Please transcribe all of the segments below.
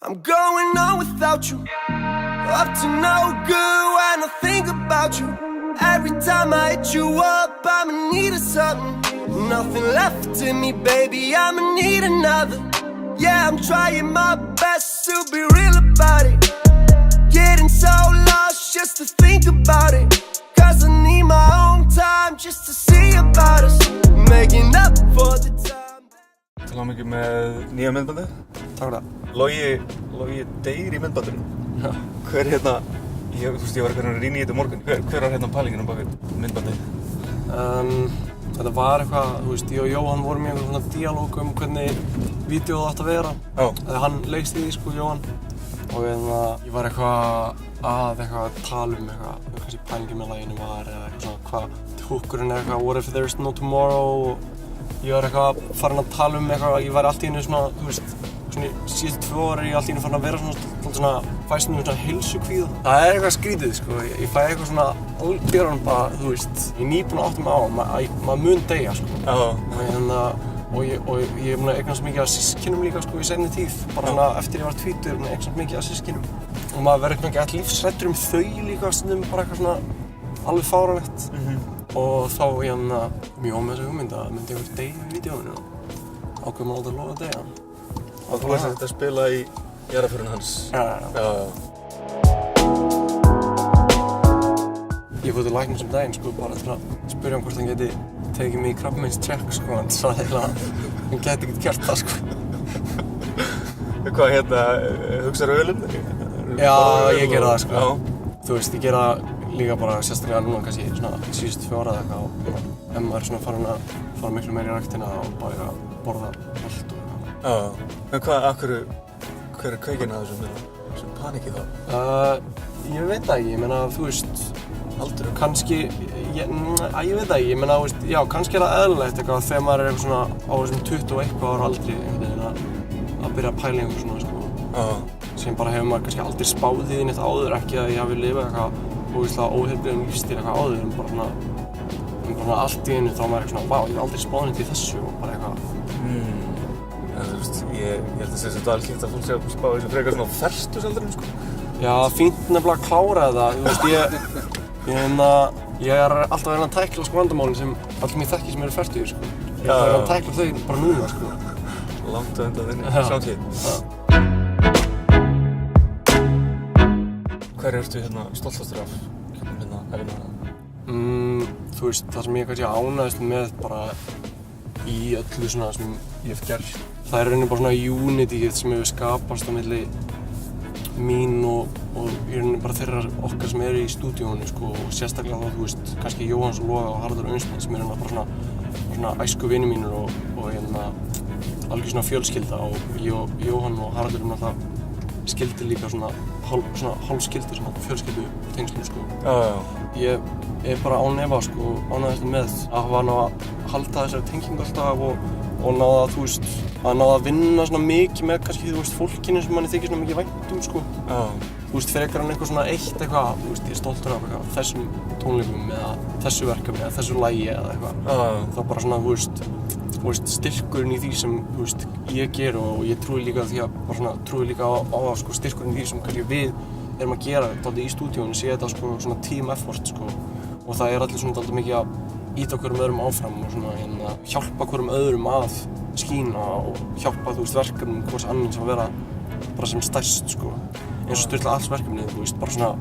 I'm going on without you, up to no good when I think about you. Every time I hit you up, I'ma need something. Nothing left in me, baby, I'ma need another. Yeah, I'm trying my best to be real about it. Getting so lost just to think about it. Cause I need my own time just to see about us. Making up for the time. Til hamingju með nýja myndbandið. Takk fyrir það. Logi deyr í myndbandinu. Já. Hver ég var eitthvað að rýna í þetta morgun. Hver var pælingin bak við myndbandið? Þetta var eitthvað, ég og Jóhann vorum í einhverjum svona díalóg hvernig vídeóð átti að vera. Já. Þegar hann leikst í því, Jóhann. Og ég var eitthvað að tala eitthvað, kannski pælingin með laginu var eða eitthvað svona hvað húkurinn eitthvað, what if there's no tomorrow og ég var eitthvað farin að tala eitthvað, ég væri allt í einu svona, svona síðustu 2 ára ég allt í einu farin að vera svona fæst svona heilsukvíða. Það eitthvað skrítið, ég fæ eitthvað svona algjörðan bara, ég nýbúinn að átta mig á að maður mun deyja, Og ég búinn að eignast mikið af systkinum líka í seinni tíð. Bara svona eftir ég var 20 búinn að eignast mikið af systkinum. Og maður verður ekki all lífsræddur þau líka stundum bara eitthvað svona alveg fáránlegt. Og þá mjög með þessu hugmynd að myndi einhver deyja í vídeóinu og ákveður maður aldrei að lofa að deyja. Og þú varst að spila í jarðarförinni hans? Já. Ég fór til læknis daginn bara til að spyrja hvort hann geti tekið mig í krabbameinstjekk hann sagði að hann geti ekkert gert það Hvað hugsaðu ölum? Já, ég gera það ég gera líka bara sérstaklega núna kannski svona síðustu 4 ára eða eitthvað og ef maður svona farin að fara miklu meira í ræktina og bara borða allt og eitthvað. Hver kveikinn að þessum panikið þá? Ég veit það ekki, ég meina aldrei kannski, ég veit það ekki, ég meina já, kannski það eðlilegt eitthvað þegar maður eitthvað svona á þessum 21 ára aldri að byrja að pæla einhver svona sem bara hefur maður kannski aldrei spáð í neitt áður, ekki að ég hafi lifað eitthvað óheilbrigðum lífstíl eitthvað áður en bara allt í einu þá maður svona, vá, ég hef aldrei spáð neitt í þessu og bara eitthvað ég held að þetta algengt að fólk sé að spá þessu frekar svona á fertugsaldrinum Já, fínt nefnilega að klára þetta, ég alltaf að reyna að tækla vandamálin sem allir mér þekkir sem eru fertugir, Ég er að tækla þau bara núna, Langt á undan þinni samtíð. Hver ertu stoltastur af æfina? Það sem ég kannski ánægðist með bara í öllu svona sem ég hef gert. Það er rauninni bara svona unityið sem hefur skapast á milli mín og í rauninni bara þeirra okkar sem eru í stúdíónu og sérstaklega þá, kannski Jóhanns og Loga og Haraldur Aunsmann sem eru bara svona æsku vinir mínir og algjör svona fjölskylda og ég og Jóhann og Haraldur náttúrulega skildi líka svona hálfskildi svona fjölskyldu tengslum Ég er bara án efa ánægðist með að hafa náð að halda þessari tengingu alltaf og náða að náða að vinna svona mikið með kannski fólkinu sem manni þykir svona mikið vænt frekar en eitthvað svona eitt eitthvað, ég er stoltur af eitthvað þessum tónleikum eða þessu verkefni eða þessu lagi eða eitthvað þá bara svona styrkurinn í því sem ég ger og ég trúi líka því að bara svona trúi líka á að styrkurinn í því sem kannski við erum að gera dálítið í stúdíónu sé þetta svona team effort og það er allir svona dálítið mikið að ýta hverjum öðrum áfram og svona hjálpa hverjum öðrum að skína og hjálpa verkefnum hvers annars að vera bara sem stærst eins og Sturla Alls verkefnið bara svona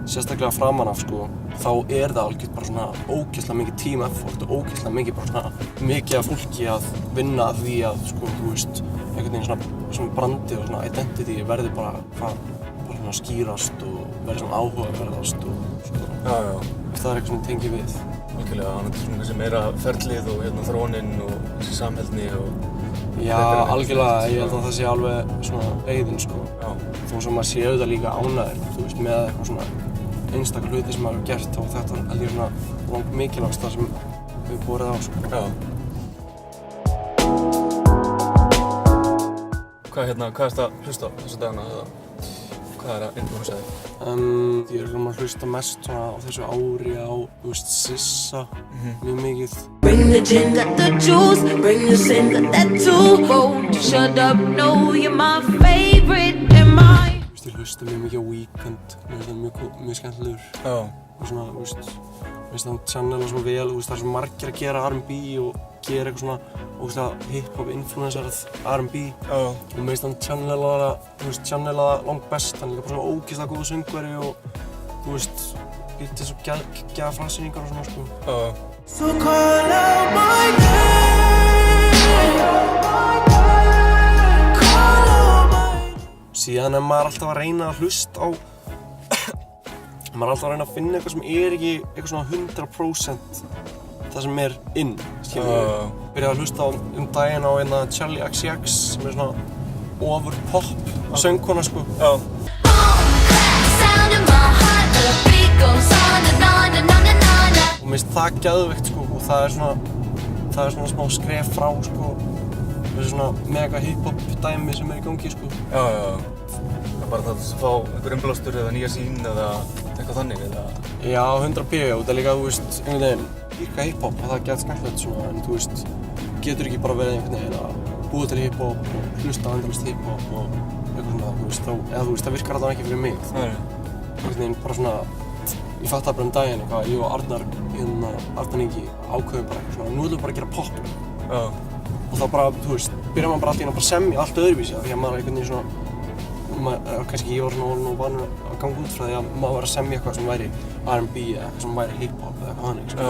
sérstaklega framan af þá er það algjört bara svona ógeðslega mikið team effort og ógeðslega mikið bara svona mikið af fólki að vinna að því að einhvern veginn svona brandi og svona identity verði bara svona skýrast og verði svona áhugaverðast og svona það er eitthvað sem tengir við Algjörlega, hann svona þessi meira ferlið og þróunin og þessi samheldni og Já, algjörlega, ég held að það sé alveg svona eigðin þó sem maður sé auðvitað líka ánægður með eitthvað svona einstakar hluti sem maður hefur gert og þetta held ég svona langt mikilvægast það sem við borið á Hvað ertu að hlusta á þessu dagana eða hvað er að innbúinsa þig? Ég er að hlusta mest á þessu ári á Sissa mjög mikið Bring the gin, got the juice, bring the sin, got that too Won't you shut up, no, you're my favorite and my hlusta mjög mikið á Weeknd, mér finnst það mjög skemmtilegur. Já. Og svona, þú veist, mér finnst það channela svo vel, þú veist, það er svo margir að gera R&B og gera eitthvað svona, þú veist, hip-hop influencerað R&B. Já. Og mér finnst það channela langt best, hann er líka bara svona ógeðslega góður söngvari og, þú veist, býr til svo geða frasýningar og svona, sko. Já. So call out my name. Síðan er maður alltaf að reyna að hlusta á maður er alltaf að reyna að finna eitthvað sem er ekki eitthvað svona 100% það sem er inn, skilur. Byrjaði að hlusta á daginn á Charli XCX sem er svona ofur pop söngkona, sko. Já. Og mér finnst það geðveikt, sko, og það er svona smá skref frá, sko, þessu svona mega hip-hop dæmi sem er í gangi, sko. Já. Það er bara það að fá einhver innblástur eða nýja sýn eða eitthvað þannig, eða? Já, 100p, og það er líka, þú veist, einhvern veginn dýrka hip-hop og það er gett skemmtilegt svona, en þú veist, getur ekki bara verið einhvern veginn að búa til hip-hop og hlusta á endalaust hip-hop og eitthvað svona, þú veist, það virkar alltaf ekki fyrir mig. Nei. Einhvern veginn bara svona, ég fatt það bara daginn eitthvað, ég og Arnar Ingi ákveðum bara eitthvað svona, nú ætlum við bara að gera pop. Já. Og þá bara, þú veist, byrjar maður bara alltaf að semja allt öðruvísi, því að maður er einhvern veginn svona, kannski ég var svona vanur að ganga út frá því að maður var að semja eitthvað sem væri R&B eða eitthvað sem væri hip-hop eða eitthvað þannig, sko. Já.